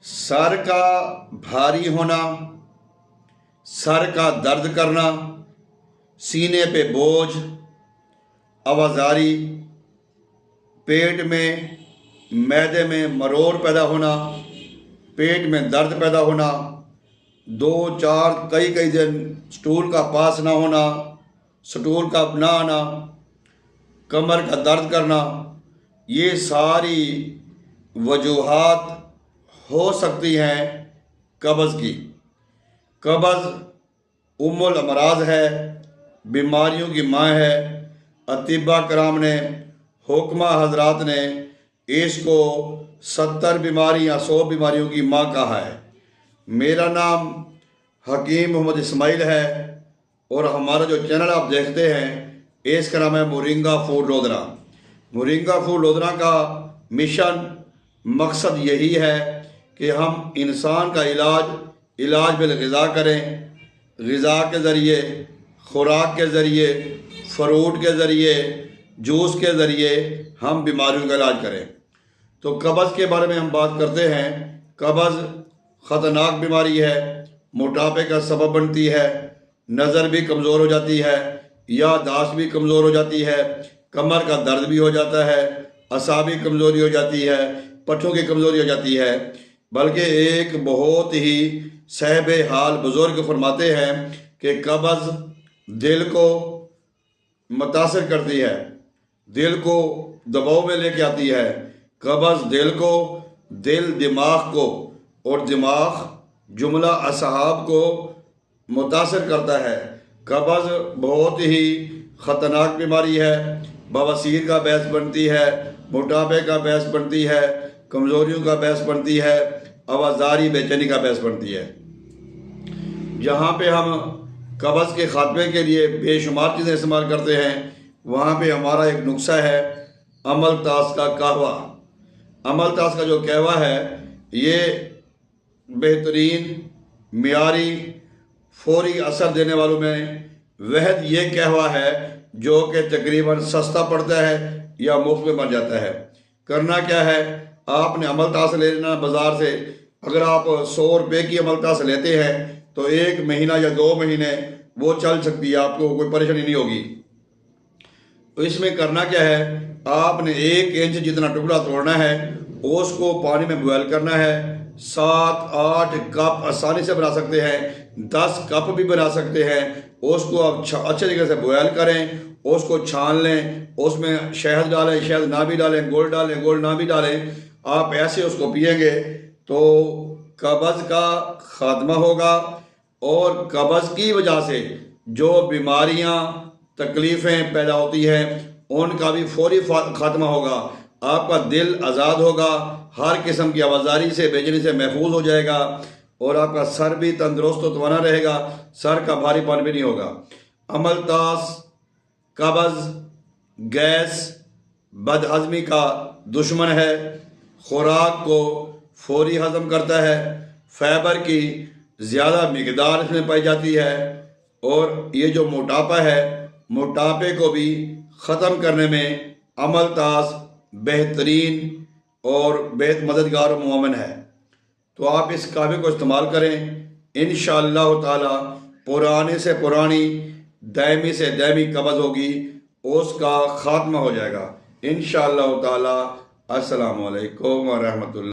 Sir का भारी होना, सर का दर्द करना, सीने पे बोझ, आवाज़ारी, पेट में मैदे में मरोड़ पैदा होना, पेट में दर्द पैदा होना, 2-4 कई कई दिन स्टूल का पास ना होना, स्टूल का ना आना, कमर का दर्द करना, ये सारी वजूहात हो सकती हैं कब्ज़ की। कब्ज़ उम्मुल अमराज है, बीमारियों की माँ है। अतिबा कराम ने, हुक्मा हजरात ने इसको 70 बीमारियाँ 100 बीमारियों की माँ कहा है। मेरा नाम हकीम मोहम्मद इस्माइल है और हमारा जो चैनल आप देखते हैं इसका नाम है moringa food Lodhna. Moringa food Lodhna का मिशन मकसद यही है कि हम इंसान का इलाज बिल ग़िज़ा करें। ग़िज़ा के ज़रिए, खुराक के ज़रिए, फ्रूट के ज़रिए, जूस के ज़रिए हम बीमारियों का इलाज करें। तो कब्ज़ के बारे में हम बात करते हैं। कब्ज़ ख़तरनाक बीमारी है, मोटापे का सबब बनती है, नज़र भी कमज़ोर हो जाती है, याददाश्त भी कमज़ोर हो जाती है, कमर का दर्द भी हो जाता है, असाबी कमज़ोरी हो जाती है, पट्ठों की कमज़ोरी हो जाती है। बल्कि एक बहुत ही साहिब हाल बुज़ुर्ग फरमाते हैं कि कब्ज़ दिल को मुतासिर करती है, दिल को दबाव में लेके आती है। कब्ज़ दिल दिमाग को और दिमाग जुमला असहाब को मुतासिर करता है। कब्ज़ बहुत ही ख़तरनाक बीमारी है, बवासीर का बायस बनती है, मोटापे का बायस बनती है, कमज़ोरियों का बायस बनती है, आवाज़ारी बेचैनी का बायस बनती है। जहाँ पे हम कब्ज़ के ख़ात्मे के लिए बेशुमार चीज़ें इस्तेमाल करते हैं, वहाँ पे हमारा एक नुस्ख़ा है अमलतास का कहवा। अमलतास का जो कहवा है ये बेहतरीन, मियारी, फौरी असर देने वालों में वहद ये कहवा है जो कि तकरीबन सस्ता पड़ता है या मुफ्त में बन जाता है। करना क्या है, आपने अमलतास ले लेना बाज़ार से। अगर आप 100 रुपये की अमलतास लेते हैं तो 1 महीना या 2 महीने वो चल सकती है, आपको कोई परेशानी नहीं होगी। तो इसमें करना क्या है, आपने 1 इंच जितना टुकड़ा तोड़ना है, उसको पानी में बॉयल करना है। 7-8 कप आसानी से बना सकते हैं, 10 कप भी बना सकते हैं। उसको आप अच्छे तरीके से बॉयल करें, उसको छान लें, उसमें शहद डालें, शहद ना भी डालें, गुड़ डालें, गुड़ ना भी डालें। आप ऐसे उसको पिएंगे तो कब्ज़ का ख़ात्मा होगा और कब्ज़ की वजह से जो बीमारियां तकलीफ़ें पैदा होती हैं उनका भी फौरी ख़ात्मा होगा। आपका दिल आज़ाद होगा, हर किस्म की आवाज़ारी से, बेचैनी से महफूज हो जाएगा और आपका सर भी तंदुरुस्त और तवाना रहेगा, सर का भारीपन भी नहीं होगा। अमलतास कब्ज़, गैस, बदहज़मी का दुश्मन है, खुराक को फौरी हज़म करता है, फाइबर की ज़्यादा मिक़दार इसमें पाई जाती है और ये जो मोटापा है, मोटापे को भी ख़त्म करने में अमलतास बेहतरीन और बेहद मददगार और मुआवन है। तो आप इस कहवे को इस्तेमाल करें। इंशाअल्लाह ताला पुराने से पुरानी, दायमी से दायमी कब्ज़ होगी, उसका ख़ात्मा हो जाएगा इंशाअल्लाह ताला। अस्सलामु अलैकुम व रहमतुल्लाह।